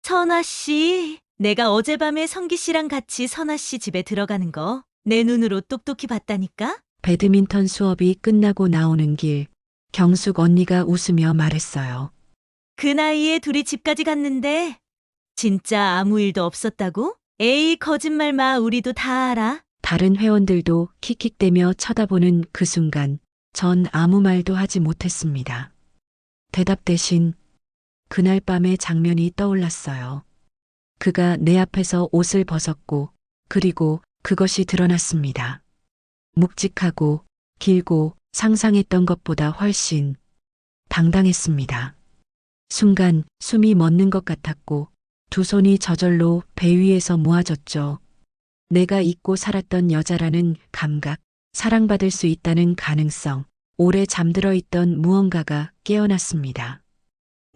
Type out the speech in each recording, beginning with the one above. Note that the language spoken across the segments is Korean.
선아 씨, 내가 어젯밤에 성기 씨랑 같이 선아 씨 집에 들어가는 거 내 눈으로 똑똑히 봤다니까? 배드민턴 수업이 끝나고 나오는 길, 경숙 언니가 웃으며 말했어요. 그 나이에 둘이 집까지 갔는데 진짜 아무 일도 없었다고? 에이, 거짓말 마. 우리도 다 알아. 다른 회원들도 킥킥대며 쳐다보는 그 순간, 전 아무 말도 하지 못했습니다. 대답 대신 그날 밤의 장면이 떠올랐어요. 그가 내 앞에서 옷을 벗었고, 그리고 그것이 드러났습니다. 묵직하고, 길고, 상상했던 것보다 훨씬 당당했습니다. 순간 숨이 멎는 것 같았고, 두 손이 저절로 배 위에서 모아졌죠. 내가 잊고 살았던 여자라는 감각, 사랑받을 수 있다는 가능성, 오래 잠들어 있던 무언가가 깨어났습니다.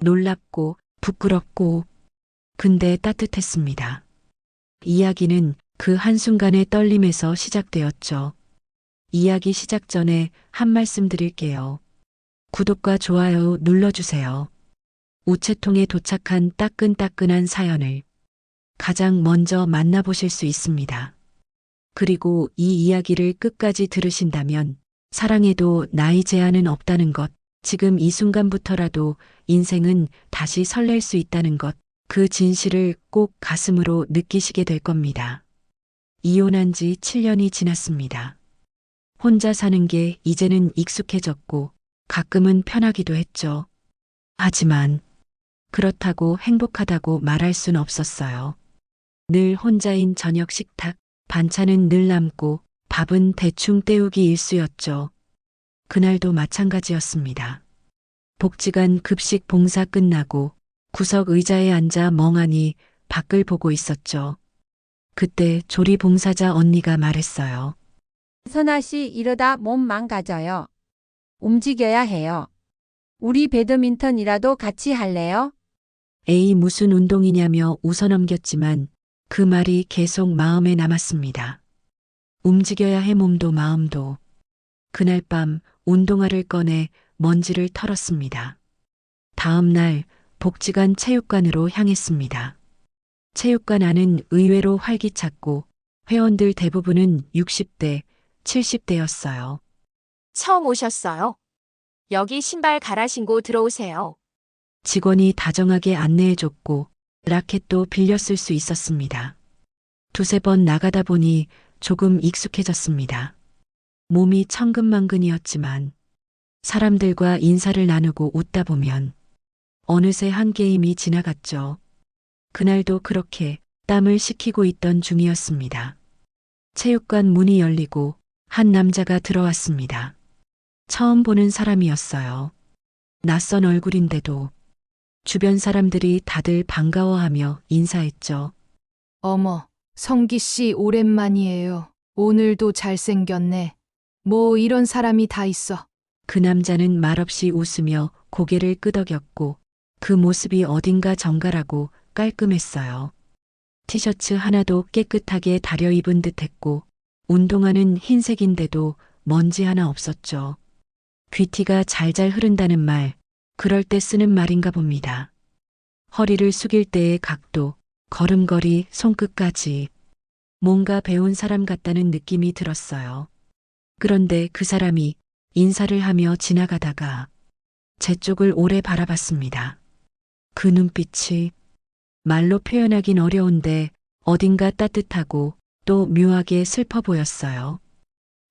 놀랍고, 부끄럽고, 근데 따뜻했습니다. 이야기는 그 한순간의 떨림에서 시작되었죠. 이야기 시작 전에 한 말씀 드릴게요. 구독과 좋아요 눌러주세요. 우체통에 도착한 따끈따끈한 사연을 가장 먼저 만나보실 수 있습니다. 그리고 이 이야기를 끝까지 들으신다면 사랑에도 나이 제한은 없다는 것, 지금 이 순간부터라도 인생은 다시 설렐 수 있다는 것, 그 진실을 꼭 가슴으로 느끼시게 될 겁니다. 이혼한 지 7년이 지났습니다. 혼자 사는 게 이제는 익숙해졌고 가끔은 편하기도 했죠. 하지만 그렇다고 행복하다고 말할 순 없었어요. 늘 혼자인 저녁 식탁, 반찬은 늘 남고 밥은 대충 때우기 일쑤였죠. 그날도 마찬가지였습니다. 복지관 급식 봉사 끝나고 구석 의자에 앉아 멍하니 밖을 보고 있었죠. 그때 조리 봉사자 언니가 말했어요. 선아 씨 이러다 몸 망가져요. 움직여야 해요. 우리 배드민턴이라도 같이 할래요? 에이 무슨 운동이냐며 웃어넘겼지만 그 말이 계속 마음에 남았습니다. 움직여야 해 몸도 마음도. 그날 밤 운동화를 꺼내 먼지를 털었습니다. 다음 날 복지관 체육관으로 향했습니다. 체육관 안은 의외로 활기찼고 회원들 대부분은 60대, 70대였어요. 처음 오셨어요? 여기 신발 갈아 신고 들어오세요. 직원이 다정하게 안내해줬고 라켓도 빌렸을 수 있었습니다. 두세 번 나가다 보니 조금 익숙해졌습니다. 몸이 천근만근이었지만 사람들과 인사를 나누고 웃다 보면 어느새 한 게임이 지나갔죠. 그날도 그렇게 땀을 식히고 있던 중이었습니다. 체육관 문이 열리고 한 남자가 들어왔습니다. 처음 보는 사람이었어요. 낯선 얼굴인데도 주변 사람들이 다들 반가워하며 인사했죠. 어머, 성기 씨 오랜만이에요. 오늘도 잘생겼네. 뭐 이런 사람이 다 있어. 그 남자는 말없이 웃으며 고개를 끄덕였고 그 모습이 어딘가 정갈하고 깔끔했어요. 티셔츠 하나도 깨끗하게 다려 입은 듯했고 운동화는 흰색인데도 먼지 하나 없었죠. 귀티가 잘잘 흐른다는 말, 그럴 때 쓰는 말인가 봅니다. 허리를 숙일 때의 각도, 걸음걸이, 손끝까지 뭔가 배운 사람 같다는 느낌이 들었어요. 그런데 그 사람이 인사를 하며 지나가다가 제 쪽을 오래 바라봤습니다. 그 눈빛이 말로 표현하긴 어려운데 어딘가 따뜻하고 또 묘하게 슬퍼 보였어요.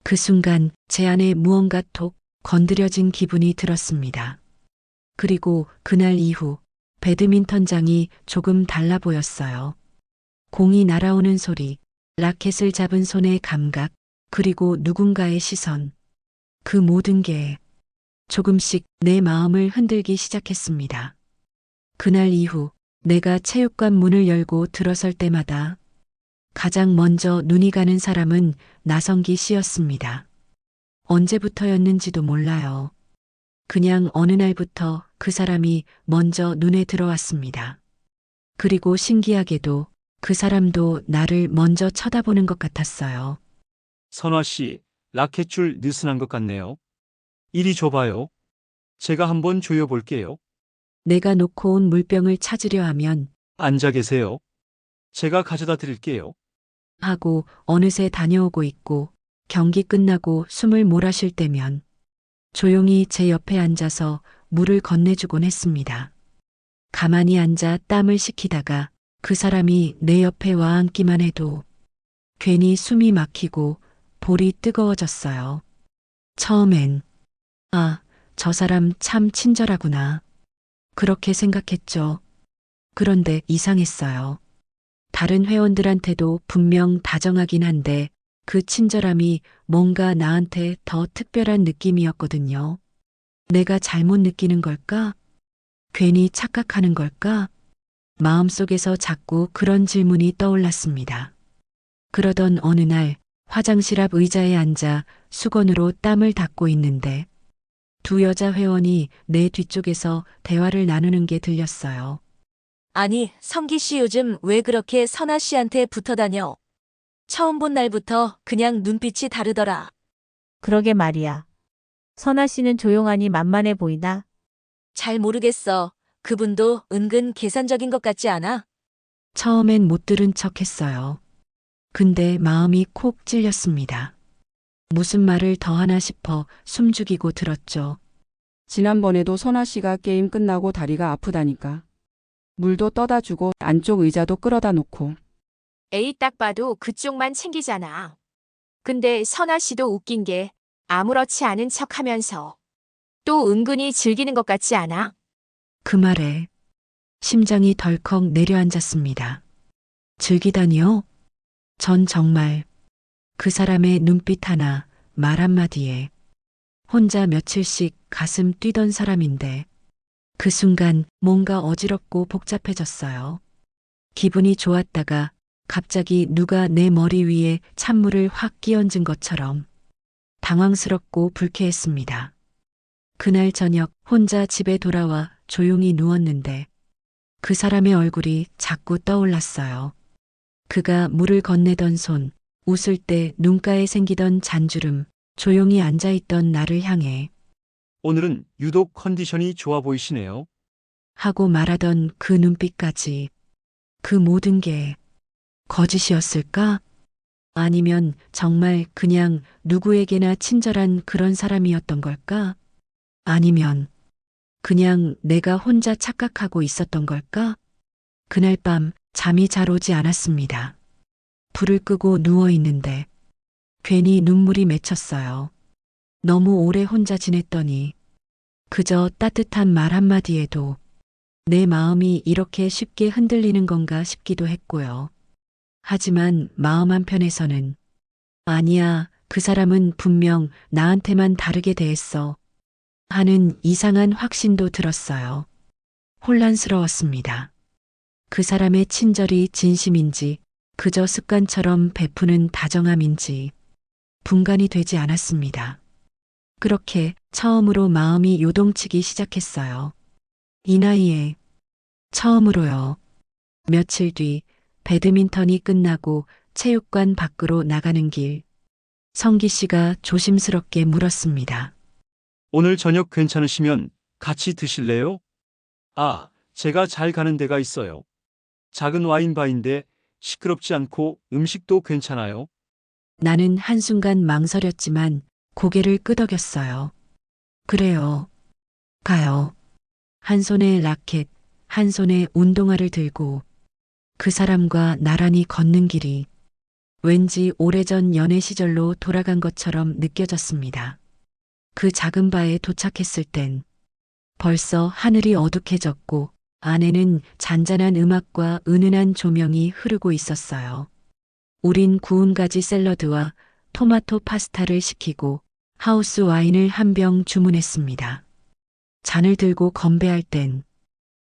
그 순간 제 안에 무언가 톡 건드려진 기분이 들었습니다. 그리고 그날 이후 배드민턴장이 조금 달라 보였어요. 공이 날아오는 소리, 라켓을 잡은 손의 감각, 그리고 누군가의 시선. 그 모든 게 조금씩 내 마음을 흔들기 시작했습니다. 그날 이후 내가 체육관 문을 열고 들어설 때마다 가장 먼저 눈이 가는 사람은 나성기 씨였습니다. 언제부터였는지도 몰라요. 그냥 어느 날부터 그 사람이 먼저 눈에 들어왔습니다. 그리고 신기하게도 그 사람도 나를 먼저 쳐다보는 것 같았어요. 선화 씨, 라켓줄 느슨한 것 같네요. 이리 줘봐요. 제가 한번 조여볼게요. 내가 놓고 온 물병을 찾으려 하면 앉아 계세요. 제가 가져다 드릴게요. 하고 어느새 다녀오고 있고 경기 끝나고 숨을 몰아쉴 때면 조용히 제 옆에 앉아서 물을 건네주곤 했습니다. 가만히 앉아 땀을 식히다가 그 사람이 내 옆에 와 앉기만 해도 괜히 숨이 막히고 볼이 뜨거워졌어요. 처음엔 아, 저 사람 참 친절하구나. 그렇게 생각했죠. 그런데 이상했어요. 다른 회원들한테도 분명 다정하긴 한데 그 친절함이 뭔가 나한테 더 특별한 느낌이었거든요. 내가 잘못 느끼는 걸까? 괜히 착각하는 걸까? 마음속에서 자꾸 그런 질문이 떠올랐습니다. 그러던 어느 날 화장실 앞 의자에 앉아 수건으로 땀을 닦고 있는데 두 여자 회원이 내 뒤쪽에서 대화를 나누는 게 들렸어요. 아니, 성기 씨 요즘 왜 그렇게 선아 씨한테 붙어 다녀? 처음 본 날부터 그냥 눈빛이 다르더라. 그러게 말이야. 선아 씨는 조용하니 만만해 보이나? 잘 모르겠어. 그분도 은근 계산적인 것 같지 않아? 처음엔 못 들은 척 했어요. 근데 마음이 콕 찔렸습니다. 무슨 말을 더 하나 싶어 숨죽이고 들었죠. 지난번에도 선아 씨가 게임 끝나고 다리가 아프다니까. 물도 떠다 주고 안쪽 의자도 끌어다 놓고. 에이 딱 봐도 그쪽만 챙기잖아. 근데 선아 씨도 웃긴 게 아무렇지 않은 척 하면서 또 은근히 즐기는 것 같지 않아? 그 말에 심장이 덜컥 내려앉았습니다. 즐기다니요? 전 정말 그 사람의 눈빛 하나, 말 한마디에 혼자 며칠씩 가슴 뛰던 사람인데 그 순간 뭔가 어지럽고 복잡해졌어요. 기분이 좋았다가 갑자기 누가 내 머리 위에 찬물을 확 끼얹은 것처럼 당황스럽고 불쾌했습니다. 그날 저녁 혼자 집에 돌아와 조용히 누웠는데 그 사람의 얼굴이 자꾸 떠올랐어요. 그가 물을 건네던 손, 웃을 때 눈가에 생기던 잔주름, 조용히 앉아있던 나를 향해 오늘은 유독 컨디션이 좋아 보이시네요. 하고 말하던 그 눈빛까지 그 모든 게 거짓이었을까? 아니면 정말 그냥 누구에게나 친절한 그런 사람이었던 걸까? 아니면 그냥 내가 혼자 착각하고 있었던 걸까? 그날 밤 잠이 잘 오지 않았습니다. 불을 끄고 누워 있는데 괜히 눈물이 맺혔어요. 너무 오래 혼자 지냈더니 그저 따뜻한 말 한마디에도 내 마음이 이렇게 쉽게 흔들리는 건가 싶기도 했고요. 하지만 마음 한편에서는 아니야, 그 사람은 분명 나한테만 다르게 대했어 하는 이상한 확신도 들었어요. 혼란스러웠습니다. 그 사람의 친절이 진심인지 그저 습관처럼 베푸는 다정함인지 분간이 되지 않았습니다. 그렇게 처음으로 마음이 요동치기 시작했어요. 이 나이에 처음으로요. 며칠 뒤 배드민턴이 끝나고 체육관 밖으로 나가는 길, 성기 씨가 조심스럽게 물었습니다. 오늘 저녁 괜찮으시면 같이 드실래요? 아, 제가 잘 가는 데가 있어요. 작은 와인바인데 시끄럽지 않고 음식도 괜찮아요. 나는 한순간 망설였지만 고개를 끄덕였어요. 그래요. 가요. 한 손에 라켓, 한 손에 운동화를 들고 그 사람과 나란히 걷는 길이 왠지 오래전 연애 시절로 돌아간 것처럼 느껴졌습니다. 그 작은 바에 도착했을 땐 벌써 하늘이 어둑해졌고 안에는 잔잔한 음악과 은은한 조명이 흐르고 있었어요. 우린 구운 가지 샐러드와 토마토 파스타를 시키고 하우스 와인을 한 병 주문했습니다. 잔을 들고 건배할 땐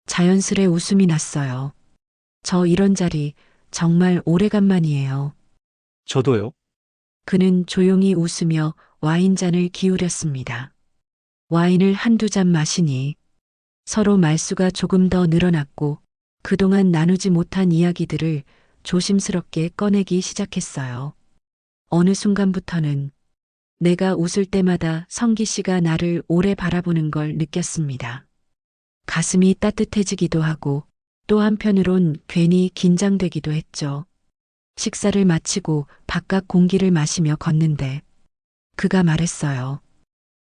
자연스레 웃음이 났어요. 저 이런 자리 정말 오래간만이에요. 저도요. 그는 조용히 웃으며 와인잔을 기울였습니다. 와인을 한두 잔 마시니 서로 말수가 조금 더 늘어났고 그동안 나누지 못한 이야기들을 조심스럽게 꺼내기 시작했어요. 어느 순간부터는 내가 웃을 때마다 성기 씨가 나를 오래 바라보는 걸 느꼈습니다. 가슴이 따뜻해지기도 하고 또 한편으론 괜히 긴장되기도 했죠. 식사를 마치고 바깥 공기를 마시며 걷는데 그가 말했어요.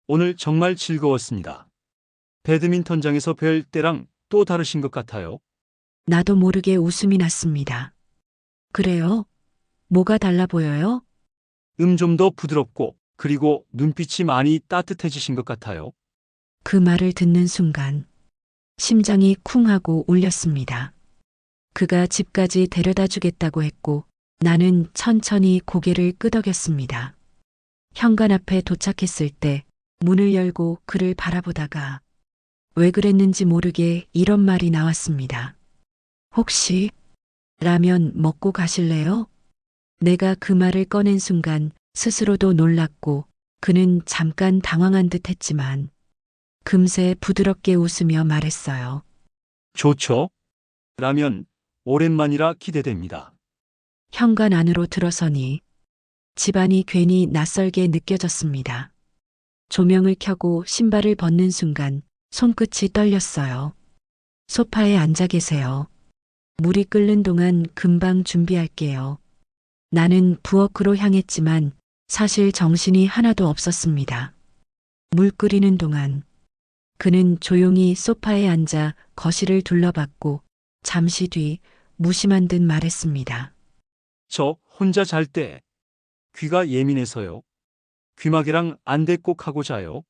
오늘 정말 즐거웠습니다. 배드민턴장에서 뵐 때랑 또 다르신 것 같아요. 나도 모르게 웃음이 났습니다. 그래요? 뭐가 달라 보여요? 좀 더 부드럽고 그리고 눈빛이 많이 따뜻해지신 것 같아요. 그 말을 듣는 순간 심장이 쿵 하고 울렸습니다. 그가 집까지 데려다 주겠다고 했고 나는 천천히 고개를 끄덕였습니다. 현관 앞에 도착했을 때 문을 열고 그를 바라보다가 왜 그랬는지 모르게 이런 말이 나왔습니다. 혹시 라면 먹고 가실래요? 내가 그 말을 꺼낸 순간 스스로도 놀랐고 그는 잠깐 당황한 듯 했지만 금세 부드럽게 웃으며 말했어요. 좋죠? 라면 오랜만이라 기대됩니다. 현관 안으로 들어서니 집안이 괜히 낯설게 느껴졌습니다. 조명을 켜고 신발을 벗는 순간 손끝이 떨렸어요. 소파에 앉아 계세요. 물이 끓는 동안 금방 준비할게요. 나는 부엌으로 향했지만 사실 정신이 하나도 없었습니다. 물 끓이는 동안 그는 조용히 소파에 앉아 거실을 둘러봤고 잠시 뒤 무심한 듯 말했습니다. 저 혼자 잘 때 귀가 예민해서요. 귀마개랑 안대 꼭 하고 자요.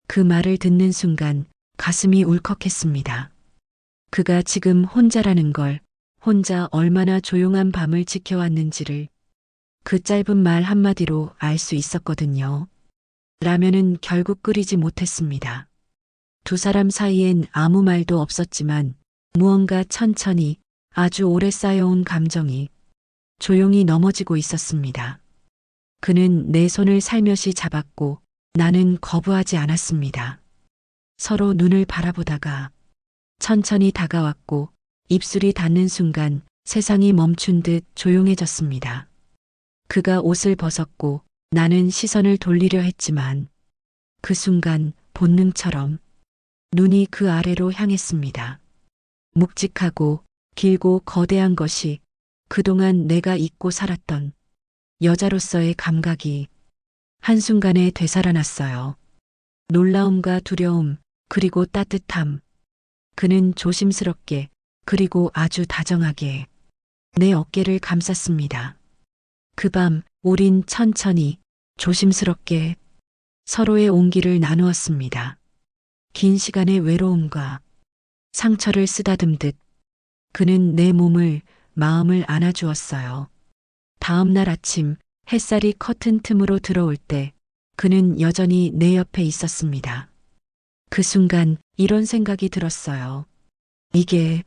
그 말을 듣는 순간 가슴이 울컥했습니다. 그가 지금 혼자라는 걸, 혼자 얼마나 조용한 밤을 지켜왔는지를 그 짧은 말 한마디로 알 수 있었거든요. 라면은 결국 끓이지 못했습니다. 두 사람 사이엔 아무 말도 없었지만 무언가 천천히 아주 오래 쌓여온 감정이 조용히 넘어지고 있었습니다. 그는 내 손을 살며시 잡았고 나는 거부하지 않았습니다. 서로 눈을 바라보다가 천천히 다가왔고 입술이 닿는 순간 세상이 멈춘 듯 조용해졌습니다. 그가 옷을 벗었고 나는 시선을 돌리려 했지만 그 순간 본능처럼 눈이 그 아래로 향했습니다. 묵직하고 길고 거대한 것이 그동안 내가 잊고 살았던 여자로서의 감각이 한순간에 되살아났어요. 놀라움과 두려움, 그리고 따뜻함. 그는 조심스럽게, 그리고 아주 다정하게 내 어깨를 감쌌습니다. 그 밤, 우린 천천히, 조심스럽게 서로의 온기를 나누었습니다. 긴 시간의 외로움과 상처를 쓰다듬듯 그는 내 몸을, 마음을 안아주었어요. 다음 날 아침 햇살이 커튼 틈으로 들어올 때 그는 여전히 내 옆에 있었습니다. 그 순간 이런 생각이 들었어요. 이게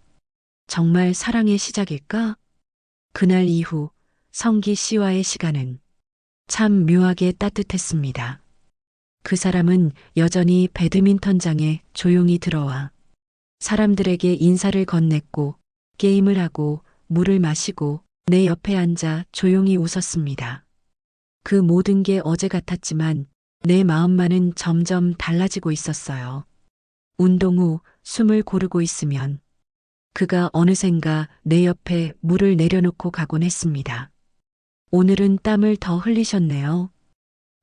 정말 사랑의 시작일까? 그날 이후 성기 씨와의 시간은 참 묘하게 따뜻했습니다. 그 사람은 여전히 배드민턴장에 조용히 들어와 사람들에게 인사를 건넸고 게임을 하고 물을 마시고 내 옆에 앉아 조용히 웃었습니다. 그 모든 게 어제 같았지만 내 마음만은 점점 달라지고 있었어요. 운동 후 숨을 고르고 있으면 그가 어느샌가 내 옆에 물을 내려놓고 가곤 했습니다. 오늘은 땀을 더 흘리셨네요.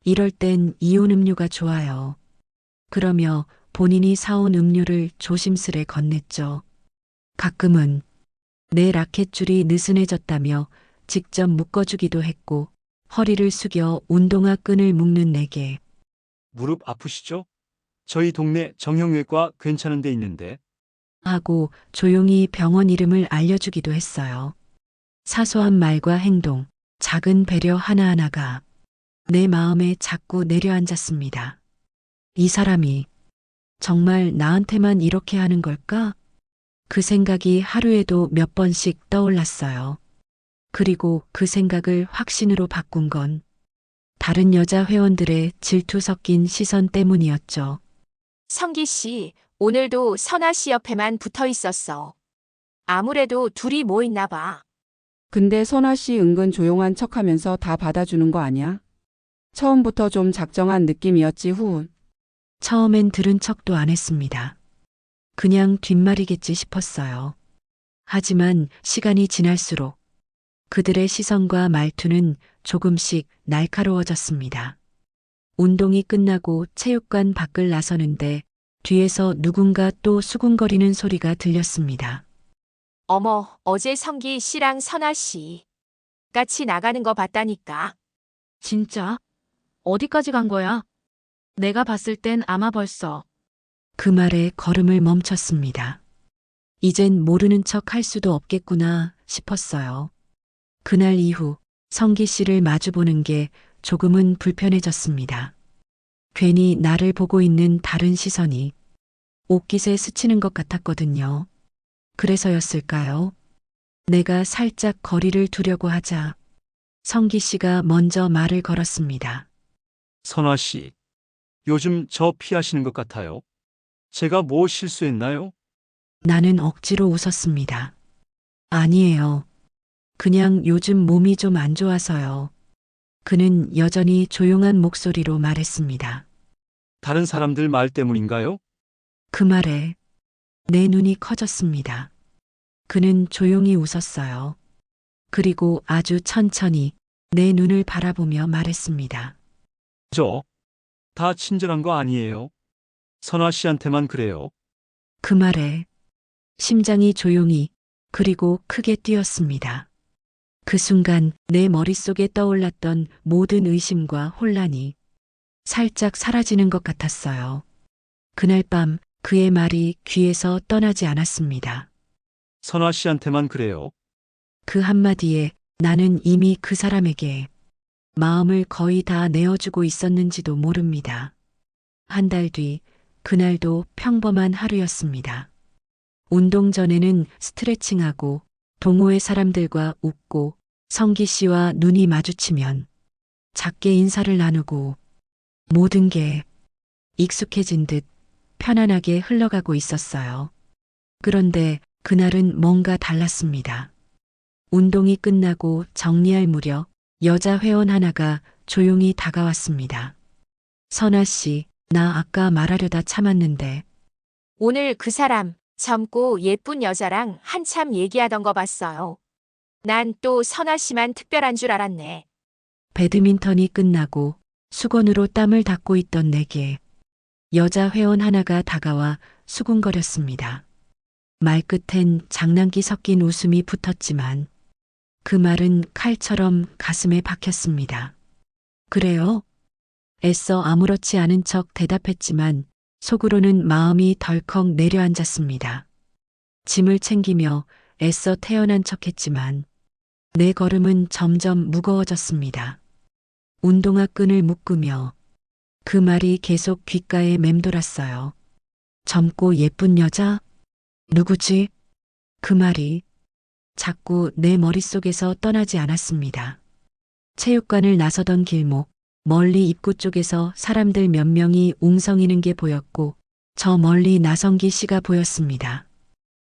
이럴 땐 이온 음료가 좋아요. 그러며 본인이 사온 음료를 조심스레 건넸죠. 가끔은 내 라켓줄이 느슨해졌다며 직접 묶어주기도 했고 허리를 숙여 운동화 끈을 묶는 내게 무릎 아프시죠? 저희 동네 정형외과 괜찮은 데 있는데. 하고 조용히 병원 이름을 알려주기도 했어요. 사소한 말과 행동, 작은 배려 하나하나가 내 마음에 자꾸 내려앉았습니다. 이 사람이 정말 나한테만 이렇게 하는 걸까? 그 생각이 하루에도 몇 번씩 떠올랐어요. 그리고 그 생각을 확신으로 바꾼 건 다른 여자 회원들의 질투 섞인 시선 때문이었죠. 성기 씨, 오늘도 선아 씨 옆에만 붙어 있었어. 아무래도 둘이 뭐 있나 봐. 근데 선아 씨 은근 조용한 척하면서 다 받아주는 거 아니야? 처음부터 좀 작정한 느낌이었지 후은. 처음엔 들은 척도 안 했습니다. 그냥 뒷말이겠지 싶었어요. 하지만 시간이 지날수록 그들의 시선과 말투는 조금씩 날카로워졌습니다. 운동이 끝나고 체육관 밖을 나서는데 뒤에서 누군가 또 수군거리는 소리가 들렸습니다. 어머, 어제 성기 씨랑 선아 씨 같이 나가는 거 봤다니까. 진짜? 어디까지 간 거야? 내가 봤을 땐 아마 벌써. 그 말에 걸음을 멈췄습니다. 이젠 모르는 척 할 수도 없겠구나 싶었어요. 그날 이후 성기 씨를 마주보는 게 조금은 불편해졌습니다. 괜히 나를 보고 있는 다른 시선이 옷깃에 스치는 것 같았거든요. 그래서였을까요? 내가 살짝 거리를 두려고 하자 성기 씨가 먼저 말을 걸었습니다. 선화 씨, 요즘 저 피하시는 것 같아요. 제가 뭐 실수했나요? 나는 억지로 웃었습니다. 아니에요. 그냥 요즘 몸이 좀 안 좋아서요. 그는 여전히 조용한 목소리로 말했습니다. 다른 사람들 말 때문인가요? 그 말에 내 눈이 커졌습니다. 그는 조용히 웃었어요. 그리고 아주 천천히 내 눈을 바라보며 말했습니다. 다 친절한 거 아니에요. 선화 씨한테만 그래요. 그 말에 심장이 조용히 그리고 크게 뛰었습니다. 그 순간 내 머릿속에 떠올랐던 모든 의심과 혼란이 살짝 사라지는 것 같았어요. 그날 밤 그의 말이 귀에서 떠나지 않았습니다. 선화 씨한테만 그래요. 그 한마디에 나는 이미 그 사람에게 마음을 거의 다 내어주고 있었는지도 모릅니다. 한 달 뒤, 그날도 평범한 하루였습니다. 운동 전에는 스트레칭하고 동호회 사람들과 웃고 성기 씨와 눈이 마주치면 작게 인사를 나누고 모든 게 익숙해진 듯 편안하게 흘러가고 있었어요. 그런데 그날은 뭔가 달랐습니다. 운동이 끝나고 정리할 무렵 여자 회원 하나가 조용히 다가왔습니다. 선아 씨, 나 아까 말하려다 참았는데. 오늘 그 사람 젊고 예쁜 여자랑 한참 얘기하던 거 봤어요. 난 또 선아 씨만 특별한 줄 알았네. 배드민턴이 끝나고 수건으로 땀을 닦고 있던 내게 여자 회원 하나가 다가와 수군거렸습니다. 말끝엔 장난기 섞인 웃음이 붙었지만 그 말은 칼처럼 가슴에 박혔습니다. 그래요? 애써 아무렇지 않은 척 대답했지만 속으로는 마음이 덜컥 내려앉았습니다. 짐을 챙기며 애써 태어난 척했지만 내 걸음은 점점 무거워졌습니다. 운동화 끈을 묶으며 그 말이 계속 귓가에 맴돌았어요. 젊고 예쁜 여자? 누구지? 그 말이 자꾸 내 머릿속에서 떠나지 않았습니다. 체육관을 나서던 길목, 멀리 입구 쪽에서 사람들 몇 명이 웅성이는 게 보였고 저 멀리 나성기 씨가 보였습니다.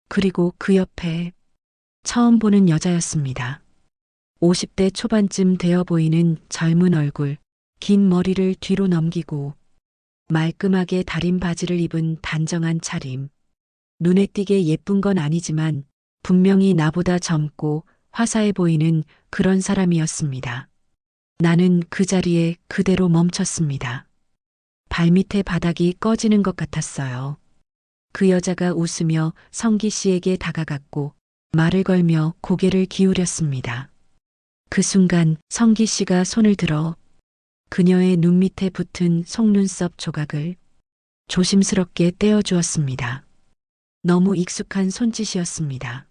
그리고 그 옆에 처음 보는 여자였습니다. 50대 초반쯤 되어 보이는 젊은 얼굴, 긴 머리를 뒤로 넘기고 말끔하게 다린 바지를 입은 단정한 차림. 눈에 띄게 예쁜 건 아니지만 분명히 나보다 젊고 화사해 보이는 그런 사람이었습니다. 나는 그 자리에 그대로 멈췄습니다. 발밑에 바닥이 꺼지는 것 같았어요. 그 여자가 웃으며 성기 씨에게 다가갔고 말을 걸며 고개를 기울였습니다. 그 순간 성기 씨가 손을 들어 그녀의 눈 밑에 붙은 속눈썹 조각을 조심스럽게 떼어주었습니다. 너무 익숙한 손짓이었습니다.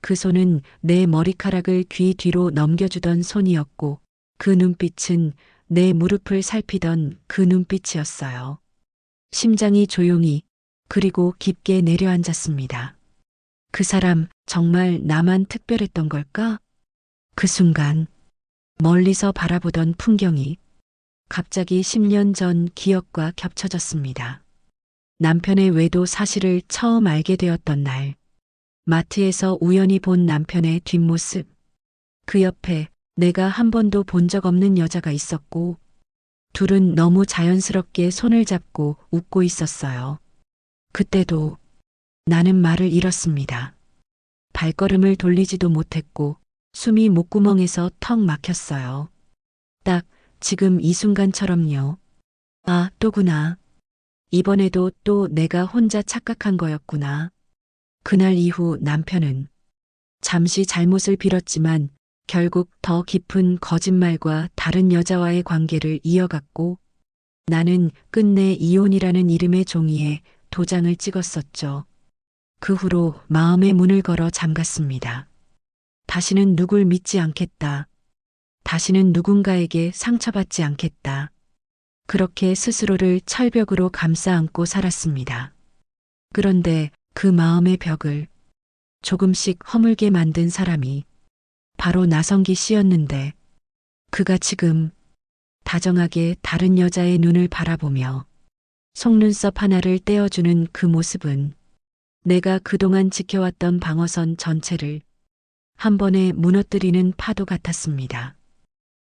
그 손은 내 머리카락을 귀 뒤로 넘겨주던 손이었고 그 눈빛은 내 무릎을 살피던 그 눈빛이었어요. 심장이 조용히 그리고 깊게 내려앉았습니다. 그 사람 정말 나만 특별했던 걸까? 그 순간 멀리서 바라보던 풍경이 갑자기 10년 전 기억과 겹쳐졌습니다. 남편의 외도 사실을 처음 알게 되었던 날, 마트에서 우연히 본 남편의 뒷모습, 그 옆에 내가 한 번도 본 적 없는 여자가 있었고, 둘은 너무 자연스럽게 손을 잡고 웃고 있었어요. 그때도 나는 말을 잃었습니다. 발걸음을 돌리지도 못했고 숨이 목구멍에서 턱 막혔어요. 딱 지금 이 순간처럼요. 아, 또구나. 이번에도 또 내가 혼자 착각한 거였구나. 그날 이후 남편은 잠시 잘못을 빌었지만 결국 더 깊은 거짓말과 다른 여자와의 관계를 이어갔고 나는 끝내 이혼이라는 이름의 종이에 도장을 찍었었죠. 그 후로 마음의 문을 걸어 잠갔습니다. 다시는 누굴 믿지 않겠다. 다시는 누군가에게 상처받지 않겠다. 그렇게 스스로를 철벽으로 감싸 안고 살았습니다. 그런데 그 마음의 벽을 조금씩 허물게 만든 사람이 바로 나성기 씨였는데 그가 지금 다정하게 다른 여자의 눈을 바라보며 속눈썹 하나를 떼어주는 그 모습은 내가 그동안 지켜왔던 방어선 전체를 한 번에 무너뜨리는 파도 같았습니다.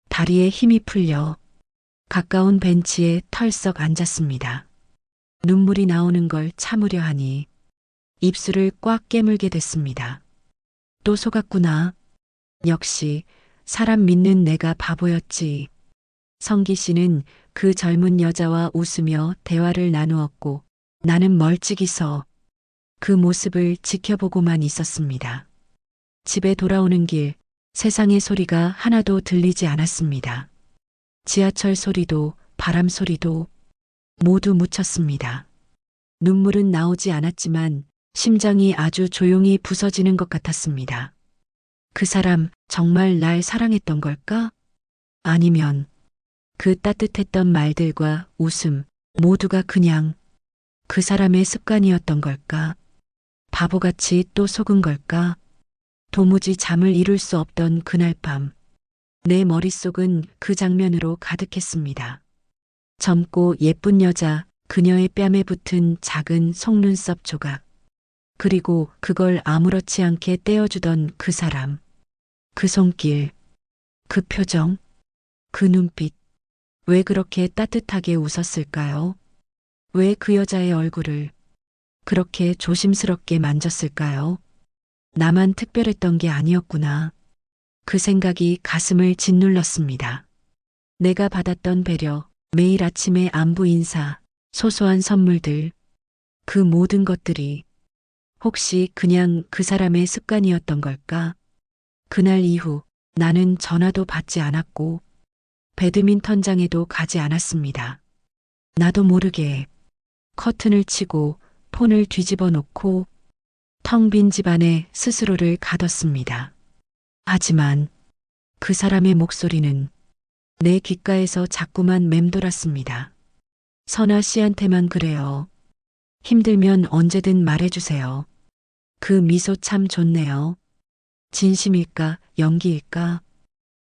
다리에 힘이 풀려 가까운 벤치에 털썩 앉았습니다. 눈물이 나오는 걸 참으려 하니 입술을 꽉 깨물게 됐습니다. 또 속았구나. 역시 사람 믿는 내가 바보였지. 성기 씨는 그 젊은 여자와 웃으며 대화를 나누었고 나는 멀찍이 서 그 모습을 지켜보고만 있었습니다. 집에 돌아오는 길 세상의 소리가 하나도 들리지 않았습니다. 지하철 소리도 바람 소리도 모두 묻혔습니다. 눈물은 나오지 않았지만 심장이 아주 조용히 부서지는 것 같았습니다. 그 사람 정말 날 사랑했던 걸까? 아니면 그 따뜻했던 말들과 웃음 모두가 그냥 그 사람의 습관이었던 걸까? 바보같이 또 속은 걸까? 도무지 잠을 이룰 수 없던 그날 밤, 내 머릿속은 그 장면으로 가득했습니다. 젊고 예쁜 여자, 그녀의 뺨에 붙은 작은 속눈썹 조각, 그리고 그걸 아무렇지 않게 떼어주던 그 사람, 그 손길, 그 표정, 그 눈빛, 왜 그렇게 따뜻하게 웃었을까요? 왜 그 여자의 얼굴을 그렇게 조심스럽게 만졌을까요? 나만 특별했던 게 아니었구나. 그 생각이 가슴을 짓눌렀습니다. 내가 받았던 배려, 매일 아침의 안부 인사, 소소한 선물들, 그 모든 것들이 혹시 그냥 그 사람의 습관이었던 걸까? 그날 이후 나는 전화도 받지 않았고 배드민턴장에도 가지 않았습니다. 나도 모르게 커튼을 치고 폰을 뒤집어 놓고 텅 빈 집안에 스스로를 가뒀습니다. 하지만 그 사람의 목소리는 내 귓가에서 자꾸만 맴돌았습니다. 선아 씨한테만 그래요. 힘들면 언제든 말해주세요. 그 미소 참 좋네요. 진심일까, 연기일까,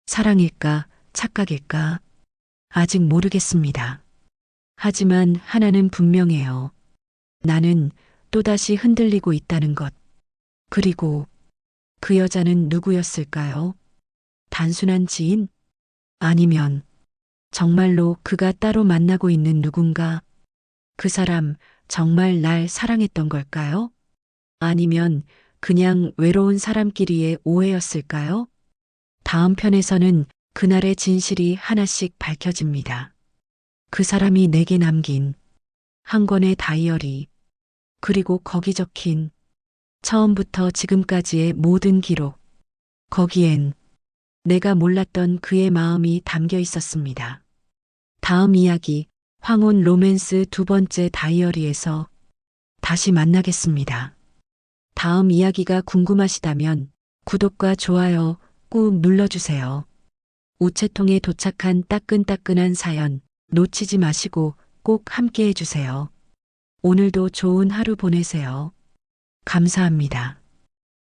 사랑일까, 착각일까? 아직 모르겠습니다. 하지만 하나는 분명해요. 나는 또다시 흔들리고 있다는 것. 그리고 그 여자는 누구였을까요? 단순한 지인? 아니면 정말로 그가 따로 만나고 있는 누군가? 그 사람 정말 날 사랑했던 걸까요? 아니면 그냥 외로운 사람끼리의 오해였을까요? 다음 편에서는 그날의 진실이 하나씩 밝혀집니다. 그 사람이 내게 남긴 한 권의 다이어리, 그리고 거기 적힌 처음부터 지금까지의 모든 기록. 거기엔 내가 몰랐던 그의 마음이 담겨 있었습니다. 다음 이야기, 황혼 로맨스 두 번째 다이어리에서 다시 만나겠습니다. 다음 이야기가 궁금하시다면 구독과 좋아요 꾹 눌러주세요. 우체통에 도착한 따끈따끈한 사연 놓치지 마시고 꼭 함께 해주세요. 오늘도 좋은 하루 보내세요. 감사합니다.